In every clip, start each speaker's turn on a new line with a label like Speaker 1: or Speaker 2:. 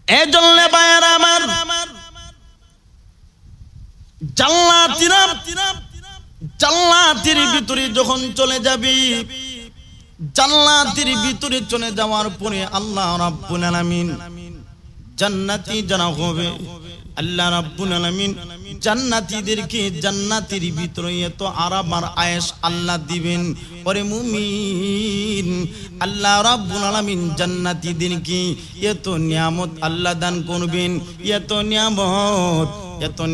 Speaker 1: এজন্য ভাইয়েরা আমার, জান্নাতের ভিতরে যখন চলে যাবি, জান্নাতের ভিতরে চলে যাওয়ার পরে আল্লাহ রাব্বুল আলামিন জান্নাতি যারা হবে, আল্লাহ রাব্বুল আলামিন জান্নাতীদেরকে জান্নাতের ভিতরে এত আরাম আর আয়েশ আল্লাহ দিবেন। ওরে মুমিন, আল্লাহ রাব্বুল আলামিন জান্নাতীদেরকে এত নিয়ামত আল্লাহ দান করবেন, এত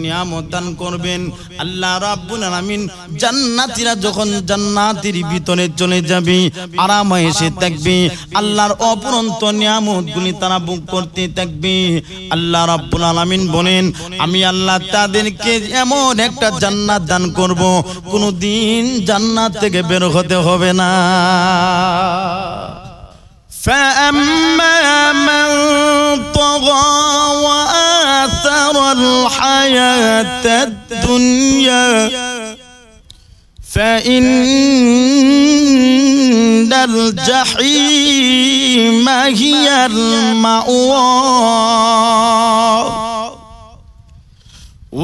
Speaker 1: নিয়ামত দান করবেন আল্লাহ রাব্বুল আলামিন। জান্নাতীরা যখন জান্নাতের ভিতরে চলে যাবে, আরামে এসে থাকবে, আল্লাহর অপরন্ত নিয়ামতগুলি তারা ভোগ করতে থাকবে। আল্লাহ রাব্বুল আলামিন বলেন, আমি আল্লাহ তাদেরকে এমন একটা জান্নাত দান করব, কোনদিন জান্নাত থেকে বের হতে হবে না। فأما من طغى وآثر الحياة الدنيا فإن الجحيم هي المأوى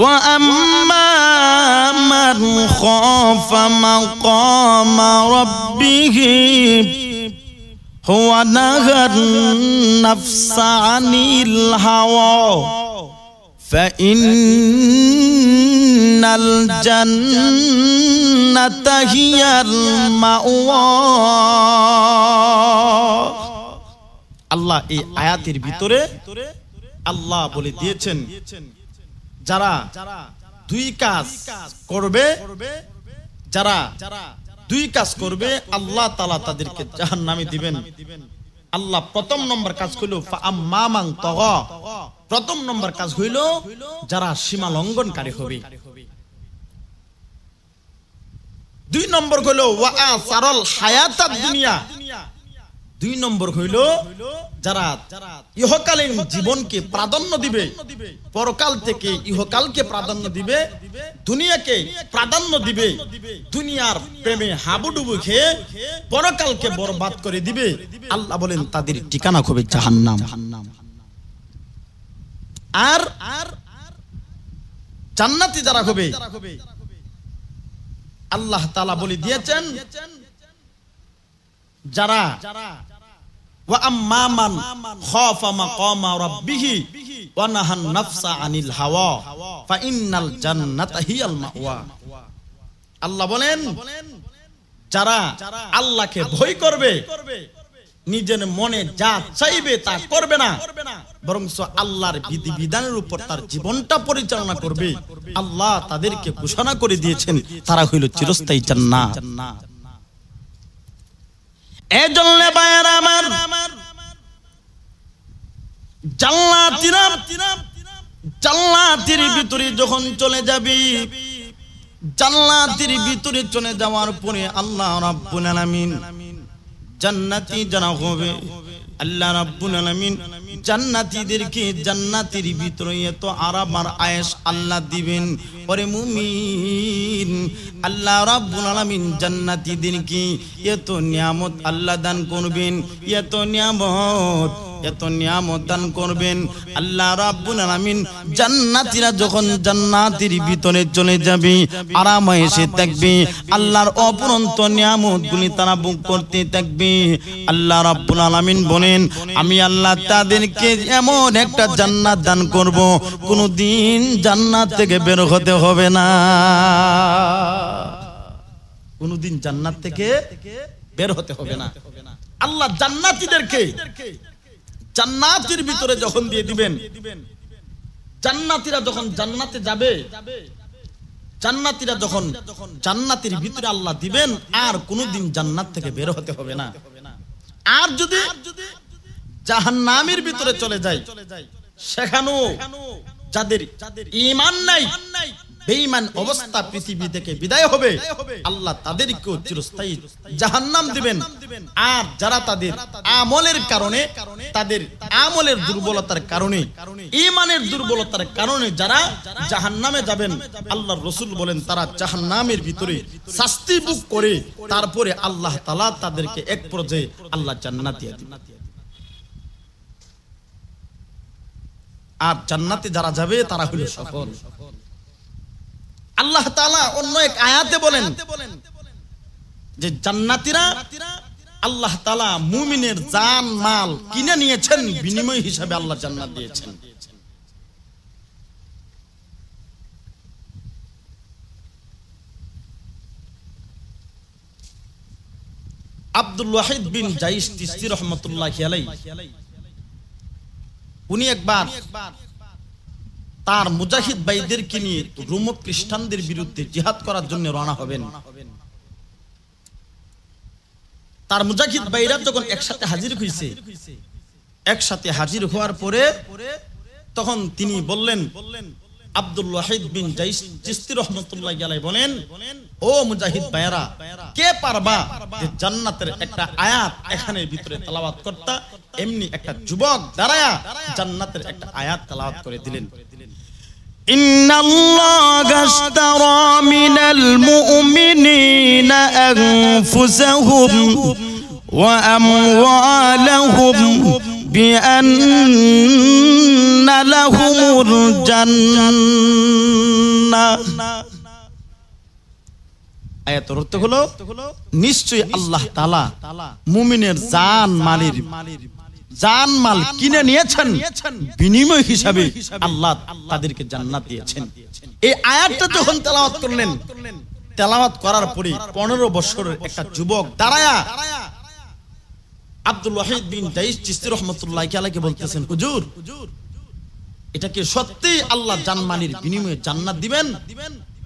Speaker 1: وأما من خاف مقام ربه هو نهى النفس عن الهوى فإن الجنة هي المأوى। আল্লাহ এই আয়াতের ভিতরে আল্লাহ বলে দিয়েছেন, যারা দুই কাজ করবে, যারা দুই কাজ করবে আল্লাহ তাআলা তাদেরকে জাহান্নামে দিবেন। আল্লাহ প্রথম নম্বর কাজ হইল ফাআম্মা মান তাগা, প্রথম নম্বর কাজ হইল যারা সীমা লঙ্ঘনকারী হবে। দুই নম্বর হইল ওয়া আসারাল হায়াতাদ দুনিয়া, দুই নম্বর হইল যারা ইহকালীন জীবনকে প্রাধান্য দিবে, পরকাল থেকে ইহকালকে প্রাধান্য দিবে, দুনিয়াকে প্রাধান্য দিবে, দুনিয়ার প্রেমে হাবুডুবু খেয়ে পরকালকে বরবাদ করে দিবে। আল্লাহ বলেন তাদের ঠিকানা হবে জাহান্নাম। আর জান্নাতি যারা হবে, আল্লাহ তাআলা বলে দিয়েছেন যারা ওয়া আম্মা মান খাফা মাকামা রাব্বিহি ওয়া নাহান নাফসা আনিল হাওয়া ফা ইন্নাল জান্নাতা হিয়াল মাওয়া। আল্লাহ বলেন যারা আল্লাহকে ভয় করবে, নিজের মনে যা চাইবে তা করবে না, বরং আল্লাহর বিধিবিধানের উপর তার জীবনটা পরিচালনা করবে, আল্লাহ তাদেরকে ঘোষণা করে দিয়েছেন তারা হইল চিরস্থায়ী জান্নাত। এজন্য ভাইয়েরা আমার, জান্নাতের ভিতরে যখন চলে যাবি, জান্নাতের ভিতরে চলে যাওয়ার পরে আল্লাহ রাব্বুল আলামিন জান্নাতি যারা হবে, আল্লাহ রাব্বুল আলামিন জান্নাতীদেরকে জান্নাতের ভিতরে এত আরাম আর আয়েশ আল্লাহ দিবেন। ওরে মুমিন, আল্লাহ রাব্বুল আলামিন জান্নাতীদেরকে এত নিয়ামত আল্লাহ দান করবেন, এত নিয়ামত দান করবেন আল্লাহ রাব্বুল আলামিন। জান্নাতীরা যখন জান্নাতের ভিতরে চলে যাবে, আরামে এসে থাকবে, আল্লাহর অপরন্ত নিয়ামতগুলি তারা ভোগ করতে থাকবে। আল্লাহ রাব্বুল আলামিন বলেন, আমি আল্লাহ তাদেরকে এমন একটা জান্নাত দান করব, কোনদিন জান্নাত থেকে বের হতে হবে না, কোনদিন জান্নাত থেকে বের হতে হবে না। আল্লাহ জান্নাতীদেরকে জান্নাতের ভিতরে যখন দিয়ে দিবেন, জান্নাতীরা যখন জান্নাতে যাবে, জান্নাতীরা যখন জান্নাতের ভিতরে আল্লাহ দিবেন, আর কোনদিন জান্নাত থেকে বের হতে হবে না। আর যদি জাহান্নামের ভিতরে চলে যায়, সেখানেও যাদের ঈমান নাই, বেঈমান অবস্থা পৃথিবী থেকে বিদায় হবে, আল্লাহ তাদেরকেও চিরস্থায়ী জাহান্নাম দিবেন। আর যারা তাদের আমলের কারণে, তাদের আমলের দুর্বলতার কারণে, ঈমানের দুর্বলতার কারণে যারা জাহান্নামে যাবেন, আল্লাহর রাসূল বলেন তারা জাহান্নামের ভিতরে শাস্তি ভোগ করে তারপরে আল্লাহ তাআলা তাদেরকে এক পর্যায়ে আল্লাহ জান্নাত দিয়ে দিবেন। আর জান্নাতে যারা যাবে তারা হলো সফল। আল্লাহ তাআলা অন্য এক আয়াতে বলেন যে জান্নাতীরা আল্লাহ তাআলা মুমিনের জান মাল কিনে নিয়েছেন, বিনিময় হিসাবে আল্লাহ জান্নাত দিয়েছেন। আব্দুল ওয়াহিদ বিন জাইশ তিস্তি রহমাতুল্লাহি আলাইহি উনি একবার তার মুজাহিদ ভাইদেরকে নিয়ে রোম খ্রিস্টানদের বিরুদ্ধে জিহাদ করার জন্য রওনা হবেন। তার মুজাহিদ ভাইরা যখন একসাথে হাজির হইছে, একসাথে হাজির হওয়ার পরে তখন তিনি বললেন, আব্দুল ওয়াহিদ বিন জাইশ চিশতি রাহমাতুল্লাহি আলাইহি বলেন, ও মুজাহিদ ভাইরা, কে পারবা যে জান্নাতের একটা আয়াত এখানে ভিতরে তেলাওয়াত করতে? এমনি একটা যুবক দাঁড়ায়া জান্নাতের একটা আয়াত তেলাওয়াত করে দিলেন। ইন্নাল্লাহা আশতারা মিনাল মুমিনিনা আনফুসাহুম ওয়া আমওয়ালাহুম বিআন্না লাহুমুল জান্নাহ। আয়াতের অর্থ হলো নিশ্চয়ই আল্লাহ তাআলা মুমিনের জান মাল কিনে নিয়েছেন, বিনিময় হিসাবে আল্লাহ তাদেরকে জান্নাত দিয়েছেন। এই আয়াতটা যখন তেলাওয়াত করলেন, তেলাওয়াত করার পরে 15 বছরের একটা যুবক দাঁড়ায়া আব্দুল ওয়াহিদ বিন জাইশ চিশতি রাহমাতুল্লাহি আলাইহি বলতেছেন, হুজুর, এটা কি সত্যি আল্লাহ জানমালের বিনিময়ে জান্নাত দিবেন?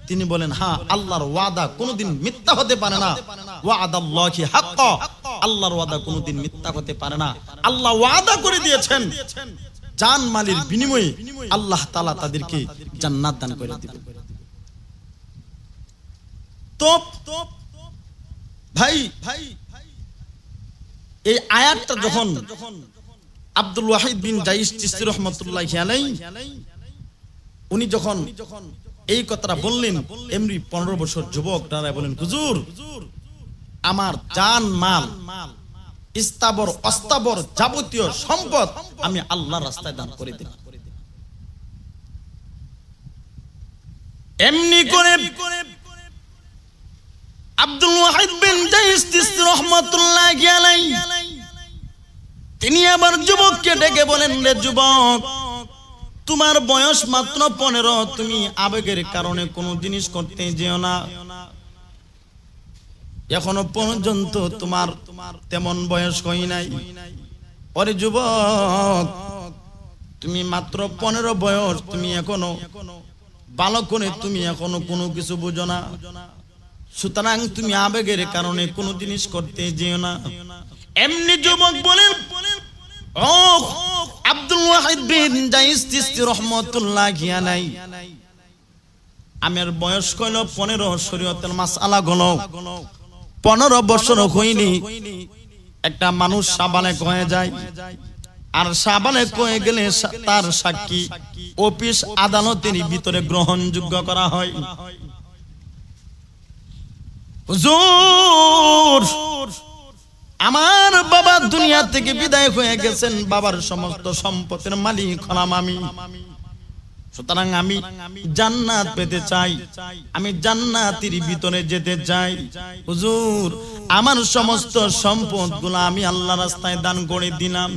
Speaker 1: তিনি বলেন, হ্যাঁ, আল্লাহর ওয়াদা কোনোদিন মিথ্যা হতে পারে না। ওয়াদাল্লাহি হাক্কা, আল্লাহর ওয়াদা কোনোদিন মিথ্যা হতে পারে না। আল্লাহ ওয়াদা করে দিয়েছেন জানমালের বিনিময়ে আল্লাহ তাআলা তাদেরকে জান্নাত দান করে দিবেন। তো ভাই এই আয়াতটা যখন আব্দুল ওয়াহিদ বিন জাইশ চিশতি রাহমাতুল্লাহি আলাইহি উনি যখন এই কথাটা বললেন, এমনি 15 বছর যুবক দাঁড়ায় বলেন, হুজুর, আমার জান মাল স্থাবর অস্থাবর যাবতীয় সম্পদ আমি আল্লাহর রাস্তায় দান করে দিলাম। এমনি করে আব্দুল ওয়াহিদ বিন জাইশ চিশতি রাহমাতুল্লাহি আলাইহি তিনি আবার যুবককে ডেকে বলেন, রে যুবক, তোমার বয়স মাত্র 15, তুমি আবেগের কারণে কোনো জিনিস করতে যেও না। এখনো পর্যন্ত তোমার তেমন বয়স হয় নাই। ওরে যুবক, তুমি মাত্র 15 বয়স, তুমি এখনো বালক, তুমি এখনো কোনো কিছু বুঝো না। সুতরাং তুমি আবেগের কারণে কোনো জিনিস করতে যেও না। এমনি যুবক বলেন, ও আব্দুল ওয়াহিদ বিন জাইশ চিশতি রাহমাতুল্লাহি আলাইহি, আমার বয়স হলো 15, শরীয়তের মাসআলা গুলো 15 বছর হইনি একটা মানুষ সাবালেক হয়ে যায়। আর সাবালেক হয়ে গেলে তার সাক্ষী অফিস আদালতের ভিতরে গ্রহণযোগ্য করা হয়। হুজুর, আমার বাবা দুনিয়া থেকে বিদায় হয়ে গেছেন, বাবার সমস্ত সম্পদের মালিক হলাম আমি। সুতরাং আমি জান্নাত পেতে চাই, আমি জান্নাতের ভিতরে যেতে চাই। হুজুর, আমার সমস্ত সম্পদগুলো আমি আল্লাহর রাস্তায় দান করে দিলাম,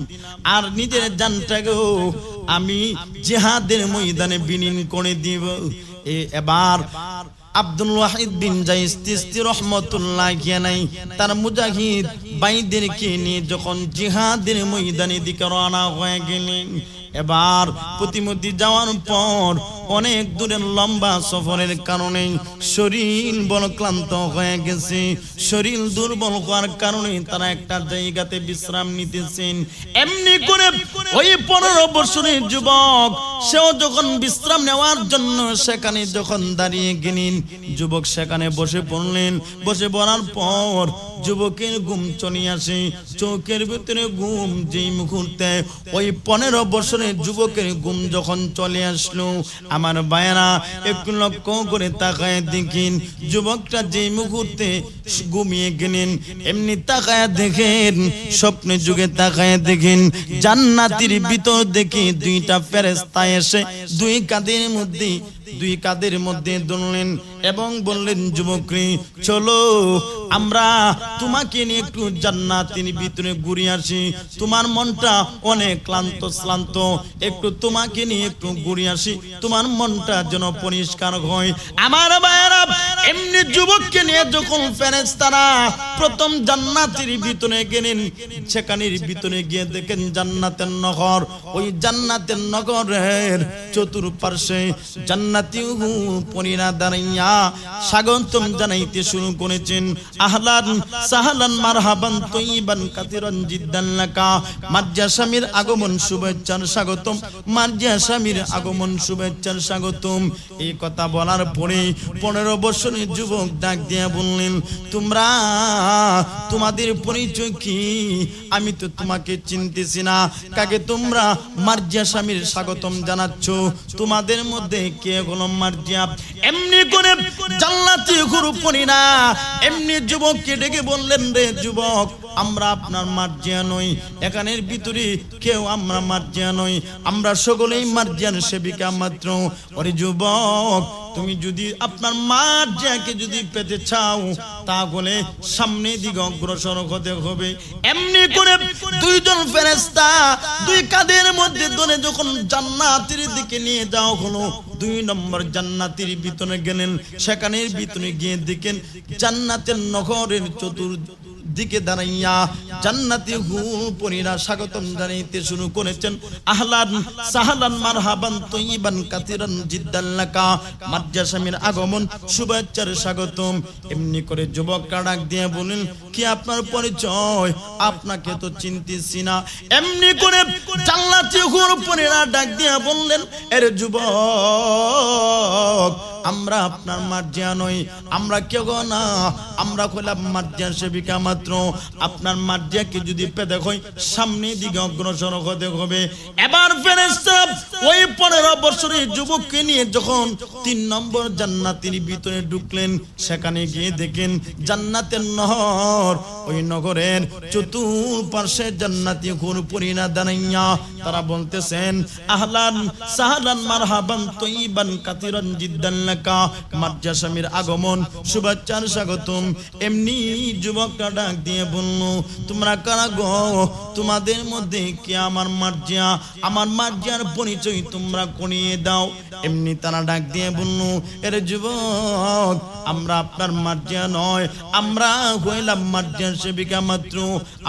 Speaker 1: আর নিজের জানটাকেও আমি জিহাদের ময়দানে বিলীন করে দিব। এবার আব্দুল ওয়াহিদ বিন জাইশ চিশতি রাহমাতুল্লাহি আলাইহি তার মুজাহিদ ভাইদেরকে নিয়ে যখন জিহাদের ময়দানে দিকে রওনা হয়ে গেলেন, এবার প্রতিমধ্যে যাওয়ার পর অনেক দূরের লম্বা সফরের কারণে শরীর বড় ক্লান্ত হয়ে গেছে। শরীর দুর্বল হওয়ার কারণে তারা একটা জায়গাতে বিশ্রাম নিতেছেন। এমনি করে ওই 15 বছরের যুবক সেও যখন বিশ্রাম নেওয়ার জন্য সেখানে যখন দাঁড়িয়ে গেলেন, যুবক সেখানে বসে পড়লেন। বসে পড়ার পর যুবকের ঘুম চলে আসে, চোখের ভিতরে ঘুম। যেই মুহূর্তে ওই 15 বছরের যুবকের ঘুম যখন চলে আসলো, আমার ভাইয়েরা একটু লক্ষ্য করে তাকায় দেখেন, যুবকটা যে মুহূর্তে ঘুমিয়ে গেলেন এমনি তাকায় দেখেন, স্বপ্নে যুগে তাকায় দেখেন জান্নাতের ভিতর দেখে দুইটা ফেরেশতা এসে দুই কাঁধের মধ্যে ধরলেন এবং বললেন, যুবকরে চলো আমরা তোমাকে নিয়ে একটু জান্নাতের ভিতরে ঘুরে আসি, তোমার মনটা অনেক ক্লান্ত, একটু তোমাকে নিয়ে একটু ঘুরে আসি, তোমার মনটা যেন পরিষ্কার হয়। আমার ভাইয়েরা এমনি যুবককে নিয়ে যখন ফেরেশতারা প্রথম জান্নাতের ভিতরে গেলেন, সেখানের ভিতরে গিয়ে দেখেন জান্নাতের নগর, ওই জান্নাতের নগরের চতুর্পার্শ্বে জান্নাতি পরীরা দাঁড়াইয়া স্বাগতম জানাইতে শুরু করেছেন। আহলান সাহলান মারহাবান তয়্যিবান কাসীরান জিদ্দান লাকা, মার্জিয়া স্বামীর আগমন শুভেচ্ছার স্বাগতম, মার্জিয়া স্বামীর আগমন শুভেচ্ছার স্বাগতম। এই কথা বলার পরে 15 বছরের যুবক ডাক দিয়া বললেন, তোমাদের পরিচয় কি? আমি তো তোমাকে চিনতেছি না, কাকে তোমরা মার্জিয়া স্বামীর স্বাগতম জানাচ্ছ? তোমাদের মধ্যে কে হলো মার্জিয়া? এমনি করে জান্নাতি হুর পরীরা এমনি যুবককে ডেকে বললেন, রে যুবক, আমরা আপনার মার্জিয়া নই, এখানের ভিতরে কেউ আমরা মার্জিয়া নই, আমরা সকলেই মার্জিয়ার সেবিকা মাত্র। ওরে যুবক, তুমি যদি আপনার মার্জিয়াকে যদি পেতে চাও তাহলে সামনে দিকে অগ্রসর হতে হবে। এমনি করে দুইজন ফেরেশতা দুই কাঁধের মধ্যে ধরে যখন জান্নাতের দিকে নিয়ে যাওয়া হলো, 2 নম্বর জান্নাতের ভিতরে গেলেন, সেখানের ভিতরে গিয়ে দেখেন জান্নাতের নগরের চতুর্দিকে দাঁড়াইয়া জান্নাতি হুপরীরা স্বাগতম জানাইতে শুরু করেছেন। আহলান সাহলান মারহাবান তয়্যিবান কাসীরান জিদ্দান লাকা, মার্জিয়া স্বামীর আগমন শুভেচ্ছার স্বাগতম। এমনি করে যুবকরা ডাক দিয়ে বলেন, কি আপনার পরিচয়? আপনাকে তো চিনতেছি না। এমনি করে জান্নাতি হুপরীরা ডাক দিয়ে বললেন, এরে যুবক, আমরা আপনার মার্জিয়া নই, আমরা কেউ না, আমরা হলাম মার্জিয়ার সেবিকা মাত্র। আপনার মার্জিয়াকে যদি পেতে হয় সামনে দিকে অগ্রসর হতে হবে। এবার ফেরেশতা ওই 15 বছরের যুবককে নিয়ে যখন 3 নম্বর জান্নাতের ভিতরে ঢুকলেন, সেখানে গিয়ে দেখেন জান্নাতের নহর, ওই নগরের চতুর্পার্শ্বে জান্নাতি হুরপরীরা দাঁড়াইয়া তারা বলতেছেন, আহলান সাহলান মারহাবান তয়্যিবান কাসীরান জিদ্দান লাকা, মার্জিয়া স্বামীর আগমন শুভেচ্ছার স্বাগতম। এমনি যুবকটা ডাক দিয়ে বলল, তোমরা কারা গো? তোমাদের মধ্যে কে আমার মার্জিয়া? আমার মার্জিয়ার পরিচয় তোমরা করিয়ে দাও। এমনি তারা ডাক দিয়ে বলল, এর যুবক, আমরা আপনার মার্জিয়া নয়, আমরা হইলাম মার্জিয়ার সেবিকা মাত্র।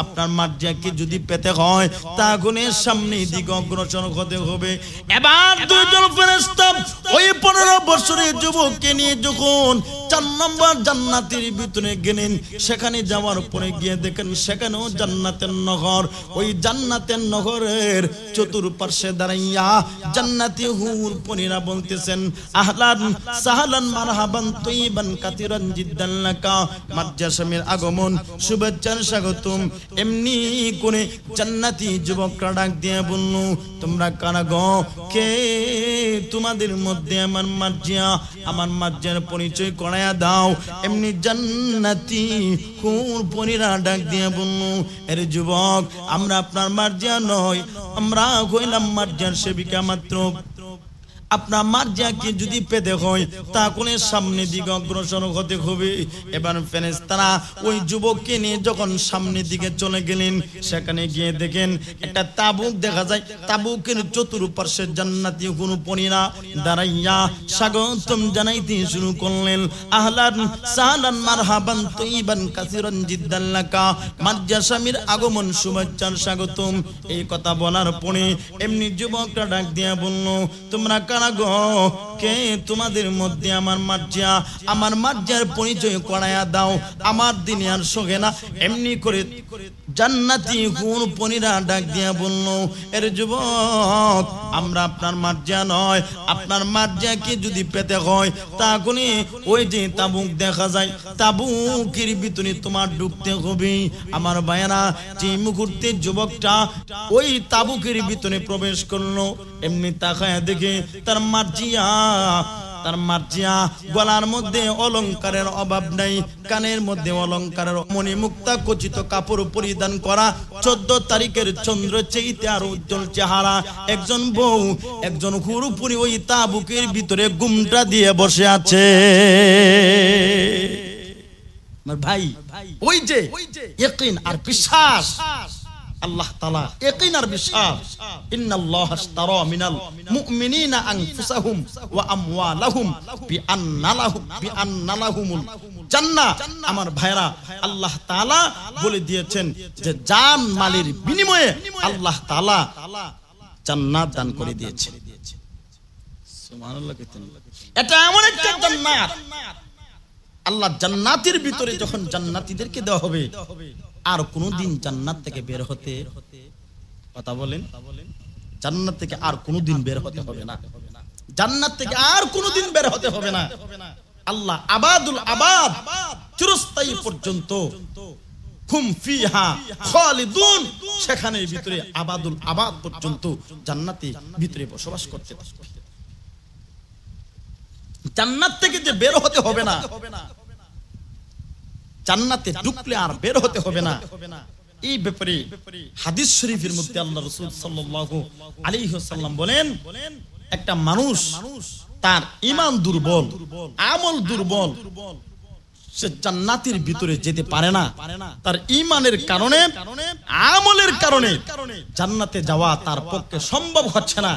Speaker 1: আপনার মার্জিয়াকে যদি পেতে হয় তাহলে সামনে দিকে অগ্রসর হতে হবে। এবার দুইজন ফেরেশতা ওই 15 বছরের যুবককে নিয়ে যখন 4 নম্বর জান্নাতের ভিতরে গেলেন, সেখানে যাওয়ার পরে গিয়ে দেখেন সেখানেও জান্নাতের নগর, ওই জান্নাতের নগরের চতুর্পার্শ্বে দাঁড়াইয়া জান্নাতি হুরপরীরা বলতেছেন, আহলান সাহলান মারহাবান তয়্যিবান কাসীরান জিদ্দান লাকা, মার্জিয়া স্বামীর আগমন শুভেচ্ছার স্বাগতম। এমনি করে জান্নাতি যুবকরা ডাক দিয়ে বলল, তোমরা কারা গো? কে তোমাদের মধ্যে আমার মার্জিয়া? আমার মার্জিয়ার পরিচয় করায়া দাও। এমনি জান্নাতি হুরপরীরা ডাক দিয়ে বলল, এর যুবক, আমরা আপনার মার্জিয়া নই, আমরা হইলাম মার্জিয়ার সেবিকা মাত্র। আপনার মার্জিয়াকে যদি পেতে হয় তাহলে সামনে দিকে অগ্রসর হতে হবে। এবার ফেরেশতারা ওই যুবককে নিয়ে যখন সামনের দিকে চলে গেলেন, সেখানে গিয়ে দেখেন একটা তাবুক দেখা যায়। তাবুকের চতুর্পার্শ্বে জান্নাতি হুরপরীরা দাঁড়াইয়া স্বাগতম জানাইতে শুরু করলেন। আহলান সাহলান মারহাবান তয়্যিবান কাসীরান জিদ্দান লাকা, মার্জিয়া স্বামীর আগমন শুভেচ্ছার স্বাগতম। এই কথা বলার পরে এমনি যুবকটা ডাক দিয়া বলল, তোমরা কারা গো? কে তোমাদের মধ্যে আমার মার্জিয়া? আমার মার্জিয়ার পরিচয় করায়া দাও, আমার দিনে আর শোকে না। এমনি করে জান্নাতি হুর পরীরা ডাক দিয়া বলল, এর যুবক, আমরা আপনার মার্জিয়া নয়, আপনার মার্জিয়াকে যদি পেতে হয় তাহলে ওই যে তাবুক দেখা যায়, তাবুকের ভিতরে তোমার ঢুকতে হবে। আমার ভাইয়েরা, যে মুহূর্তে যুবকটা ওই তাবুকের ভিতরে প্রবেশ করলো, এমনি তাকায় দেখে তার মার্জিয়া গলার মধ্যে অলংকারের অভাব নাই, কানের মধ্যে অলংকারের, মণিমুক্তা খচিত কাপড় পরিধান করা, 14 তারিখের চন্দ্র চেইতে আর উজ্জ্বল চেহারা একজন বউ, একজন হুরুপুরি ওই তাবুকের ভিতরে ঘুমটা দিয়ে বসে আছে। ভাই, ওই যে ইয়াকিন আর বিশ্বাস, আল্লাহ তাআলা ইয়াকিন আর বিশ্বাস, ইন্নাল্লাহা আশতারা মিনাল মুমিনিনা আনফুসাহুম ওয়া আমওয়ালাহুম বিআন্না লাহুমুল জান্নাহ। আমার ভাইরা, আল্লাহ তাআলা বলে দিয়েছেন যে জান মালের বিনিময়ে আল্লাহ তাআলা জান্নাত দান করে দিয়েছেন। সুবহানাল্লাহ। এটা এমন একটা জান্নাত, আল্লাহ জান্নাতের ভিতরে যখন জান্নাতীদেরকে দেওয়া হবে, আর কোনদিন জান্নাত থেকে বের হতে, কথা বলেন, জান্নাত থেকে আর কোনদিন বের হতে হবে না, জান্নাত থেকে আর কোনদিন বের হতে হবে না। আল্লাহ আবাদুল আবাদ, চিরস্থায়ী পর্যন্ত, হুম ফিহা খালিদুন, সেখানের ভিতরে আবাদুল আবাদ পর্যন্ত জান্নাতে ভিতরে বসবাস করতে পারবে। জান্নাত থেকে যে বের হতে হবে না, জান্নাতে ঢুকলে আর বের হতে হবে না, এই ব্যাপারে হাদিস শরীফের মধ্যে আল্লাহ রাসূল সাল্লাল্লাহু আলাইহি ওয়াসাল্লাম বলেন, একটা মানুষ তার ঈমান দুর্বল, আমল দুর্বল, সে জান্নাতের ভিতরে যেতে পারে না। তার ঈমানের কারণে, আমলের কারণে জান্নাতে যাওয়া তার পক্ষে সম্ভব হচ্ছে না।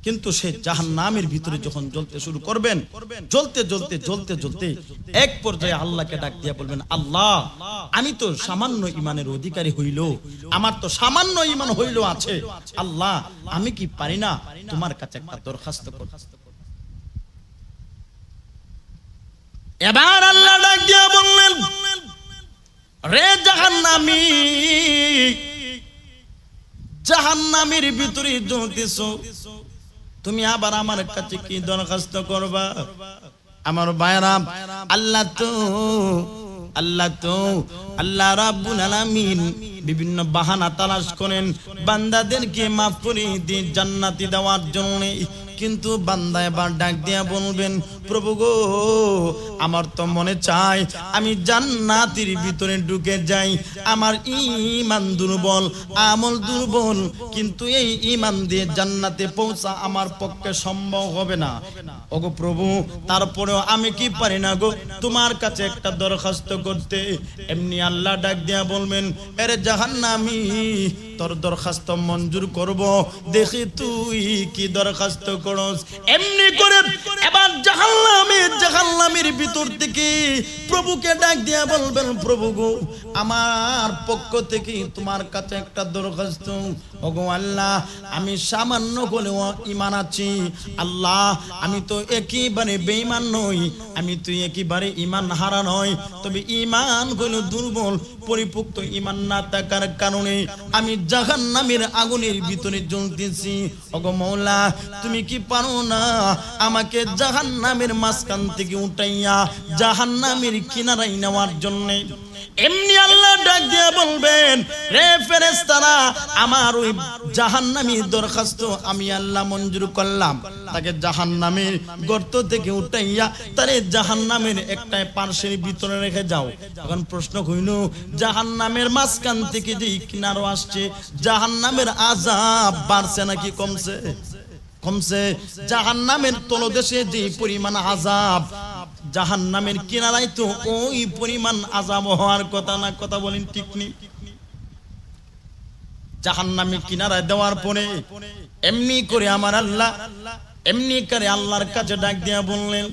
Speaker 1: কিন্তু সে জাহান্নামের ভিতরে যখন জ্বলতে শুরু করবেন, জ্বলতে জ্বলতে জ্বলতে জ্বলতে এক পর্যায়ে আল্লাহকে ডাক দিয়া বলবেন, আল্লাহ, আমি তো সামান্য ঈমানের অধিকারী হইল, আমার তো সামান্য ঈমান হইল আছে, আল্লাহ আমি কি পারি না তোমার কাছে একটা দরখাস্ত করতে। এবার আল্লাহ ডাক দিয়া বললেন, রে জাহান্নামী, জাহান্নামের ভিতরে জ্বলতেছো, তুমি আবার আমার কাছে কি দরখাস্ত করবা? আমার ভাইরা, আল্লাহ রাব্বুল আলামিন বিভিন্ন বাহানা তালাশ করেন বান্দাদেরকে মাফ করে দিয়ে জান্নাতি দেওয়ার জন্য। কিন্তু বান্দা এবার ডাক দিয়া বলবেন, প্রভু গো, আমার তো মনে চায় আমি জান্নাতের ভিতরে ঢুকে যাই, আমার ঈমান দুর্বল, আমল দুর্বল, কিন্তু এই ঈমান দিয়ে জান্নাতে পৌঁছা আমার পক্ষে সম্ভব হবে না। ওগো প্রভু, তারপরেও আমি কি পারি না গো তোমার কাছে একটা দরখাস্ত করতে? এমনি আল্লাহ ডাক দিয়া বলবেন, আরে জাহান্নামী, তোর দরখাস্ত মঞ্জুর করব, দেখি তুই কি দরখাস্ত করস। এমনি করে এবার জাহান্নামের ভিতর থেকে প্রভুকে ডাক দিয়া বলবেন, প্রভু গো, আমার পক্ষ থেকে তোমার কাছে একটা দরখাস্ত। ওগো আল্লাহ, আমি সামান্য হলেও ঈমান আছি, আল্লাহ আমি তো একেবারে বেঈমান নই, আমি তো একেবারে ঈমান হারা নই, তবে ঈমান হলো দুর্বল, পরিপক্ত ঈমান না থাকার কারণে আমি জাহান্নামের আগুনের ভিতরে জ্বলতেছি। ওগো মাওলা, তুমি কি পারো না আমাকে জাহান্নামের মাঝখান থেকে উঠাইয়া জাহান্নামের কিনারায় নেওয়ার জন্য? এমনি আল্লাহ ডাক দিয়া বলবেন, রে ফেরেশতারা, আমার ওই জাহান্নামীর দরখাস্ত আমি আল্লাহ মঞ্জুর করলাম, তাকে জাহান্নামের গর্ত থেকে উঠাইয়া তারে জাহান্নামের একটা পার্শ্বের ভিতরে রেখে যাও। এখন প্রশ্ন হইল, জাহান্নামের মাঝখান থেকে যে কিনারো আসছে, জাহান্নামের আযাব বাড়ছে নাকি কমছে? কমছে। জাহান্নামের তলদেশে যে পরিমাণ আযাব, জাহান্নামের কিনারায় তো ওই পরিমাণ আযাব হওয়ার কথা না, কথা বলেন ঠিক নেই? জাহান্নামের কিনারায় দেওয়ার পরে এমনি করে আমার আল্লাহ, এমনি করে আল্লাহর কাছে ডাক দিয়া বললেন,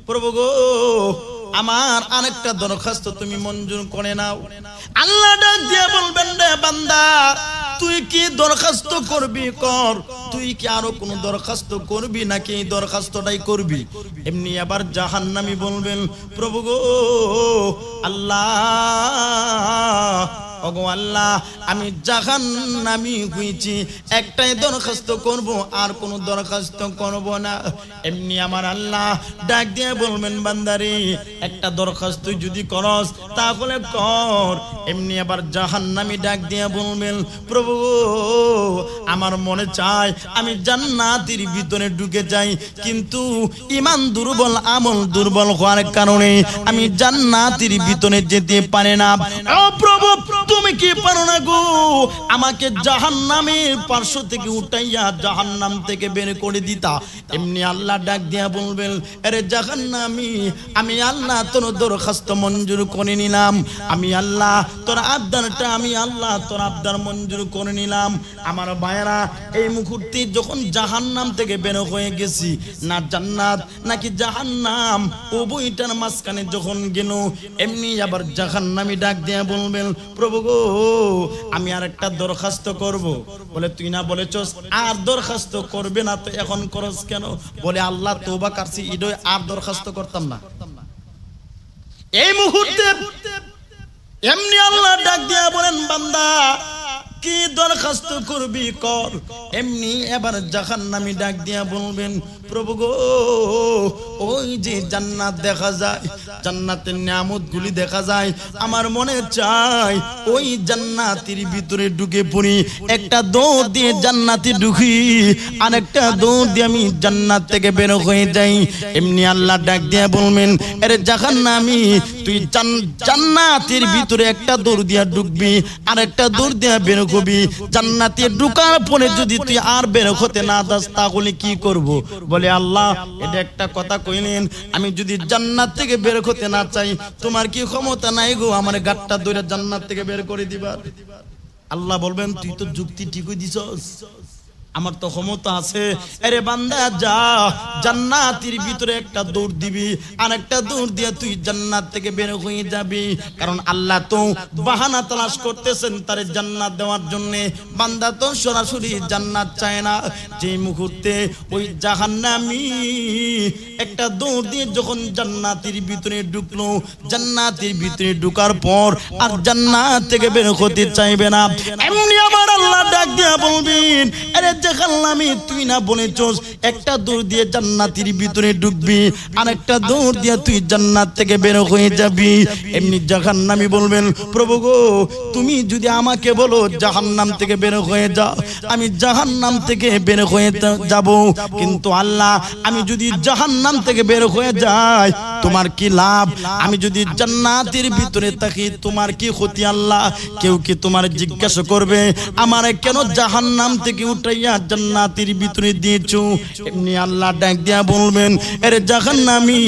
Speaker 1: প্রভু গো, আমার আরেকটা দরখাস্ত তুমি মঞ্জুর করে নাও। আল্লাহ ডাক দিয়া বলবেন, রে বান্দা, তুই কি দরখাস্ত করবি কর, তুই কি আরো কোন দরখাস্ত করবি নাকি এই দরখাস্তটাই করবি? এমনি আবার জাহান্নামী বলবেন, প্রভু গো আল্লাহ, ওগো আল্লাহ আমি জাহান্নামী হইছি, একটাই দরখাস্ত করব, আর কোনো দরখাস্ত করব না। এমনি আমার আল্লাহ ডাক দিয়ে বলবেন বান্দারে একটা দরখাস্ত যদি করস তাহলে কর। এমনি আবার জাহান্নামী ডাক দিয়ে বলবেন প্রভু আমার মনে চায় আমি জান্নাতের ভিতরে ঢুকে যাই, কিন্তু ঈমান দুর্বল, আমল দুর্বল হওয়ার কারণে আমি জান্নাতের ভিতরে যেতে পারি না। ও প্রভু তুমি কি পারো না গো, আমাকে জাহান্নামের পার্শ্ব থেকে উঠাইয়া জাহান্নাম থেকে বের করে দিতা। এমনি আল্লাহ ডাক দিয়া বলবেন আরে জাহান্নামী আমি আল্লাহ তোর দরখাস্ত মঞ্জুর করে নিলাম, আমি আল্লাহ তোর আবদারটা আমি আল্লাহ তোর আবদার মঞ্জুর করে নিলাম। আমার ভাইরা এই মুহূর্তে যখন জাহান্নাম থেকে বের হয়ে গেছি, না জান্নাত নাকি জাহান্নাম উভয়টার মাঝখানে যখন গেল, এমনি আবার জাহান্নামী ডাক দিয়া বলবেন প্রভু গো আমি আর একটা দরখাস্ত করব। বলে তুই না বলেছস আর দরখাস্ত করবে না, তো এখন করস কেন? বলে আল্লাহ তওবা করছি ইডো আর দরখাস্ত করতাম না। এই মুহূর্তে এমনি আল্লাহ ডাক দিয়া বলেন বান্দা কি দরখাস্ত করবি কর। এমনি এবার জাহান্নামী ডাক দিয়া বলবেন প্রভু গো ওই যে জান্নাত দেখা যায়, জান্নাতের নিয়ামতগুলি দেখা যায়, আমার মনে চাই ওই জান্নাতের ভিতরে ঢুকে পড়ি, একটা দৌড় দিয়ে জান্নাতে ঢুকি, আর একটা দৌড় দিয়ে আমি জান্নাত থেকে বের হয়ে যাই। এমনি আল্লাহ ডাক দিয়া বলবেন আরে জাহান্নামী তুই জান্নাতের ভিতরে একটা দৌড় দিয়া ঢুকবি, আর একটা দৌড় দিয়া বের হবি, জান্নাতে ঢুকার পরে যদি তুই আর বের হতে না দাস তাহলে কি করব? বলে আল্লাহ এটা একটা কথা কইলেন, আমি যদি জান্নাত থেকে বের হতে না চাই তোমার কি ক্ষমতা নাই গো আমার গাটটা ধরে জান্নাত থেকে বের করে দিবার? আল্লাহ বলবেন তুই তো যুক্তি ঠিকই দিছস, আমার তো ক্ষমতা আছে। আরে বান্দা যা জান্নাতের ভিতরে একটা দৌড় দিবি, আর একটা দৌড় দিয়ে তুই জান্নাত থেকে বের হয়ে যাবি, কারণ আল্লাহ তো বাহানা তালাশ করতেছেন তারে জান্নাত দেওয়ার জন্য। বান্দা তো সরাসরি জান্নাত চায় না। যে মুহূর্তে ওই জাহান্নামী একটা দৌড় দিয়ে যখন জান্নাতের ভিতরে ঢুকলো, জান্নাতের ভিতরে ঢুকার পর আর জান্নাত থেকে বের হতে চাইবে না। এমনি আমার আল্লাহ ডাক দিয়া বলবেন আরে জাহান্নামী তুই না বলেছস একটা দৌড় দিয়ে জান্নাতের ভিতরে ঢুকবি, আর একটা দৌড় দিয়ে তুই জান্নাত থেকে বের হয়ে যাবি। এমনি জাহান্নামী বলবেন প্রভু গো তুমি যদি আমাকে বলো জাহান্নাম থেকে বের হয়ে যাও, আমি জাহান্নাম থেকে বের হয়ে যাব, কিন্তু আল্লাহ আমি যদি জাহান্নাম থেকে বের হয়ে যাই তোমার কি লাভ? আমি যদি জান্নাতের ভিতরে থাকি তোমার কি ক্ষতি? আল্লাহ কেউ কি তোমার জিজ্ঞাসা করবে আমার কেন জাহান্নাম থেকে উঠাইয়া জান্নাতের ভিতরে দিয়েছো? এমনি আল্লাহ ডাক দিয়া বলবেন আরে জাহান্নামী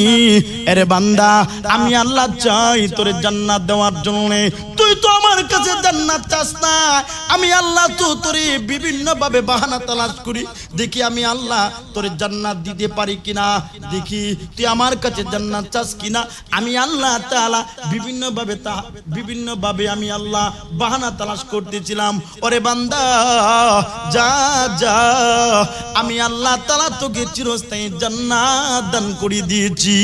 Speaker 1: আরে বান্দা আমি আল্লাহ চাই তোরে জান্নাত দেওয়ার জন্য, তুই তো আমার কাছে জান্নাত চাস না, আমি আল্লাহ তো তোরে বিভিন্ন ভাবে বাহানা তালাশ করি, দেখি আমি আল্লাহ তোরে জান্নাত দিতে পারি কিনা, দেখি তুই আমার কাছে জান্নাত চাস কিনা। আমি আল্লাহ তাআলা বিভিন্ন ভাবে আমি আল্লাহ বাহানা তালাশ করতেছিলাম। ওরে বান্দা যা যা আমি আল্লাহ তাআলা তোকে চিরস্থায়ী জান্নাত দান করে দিয়েছি।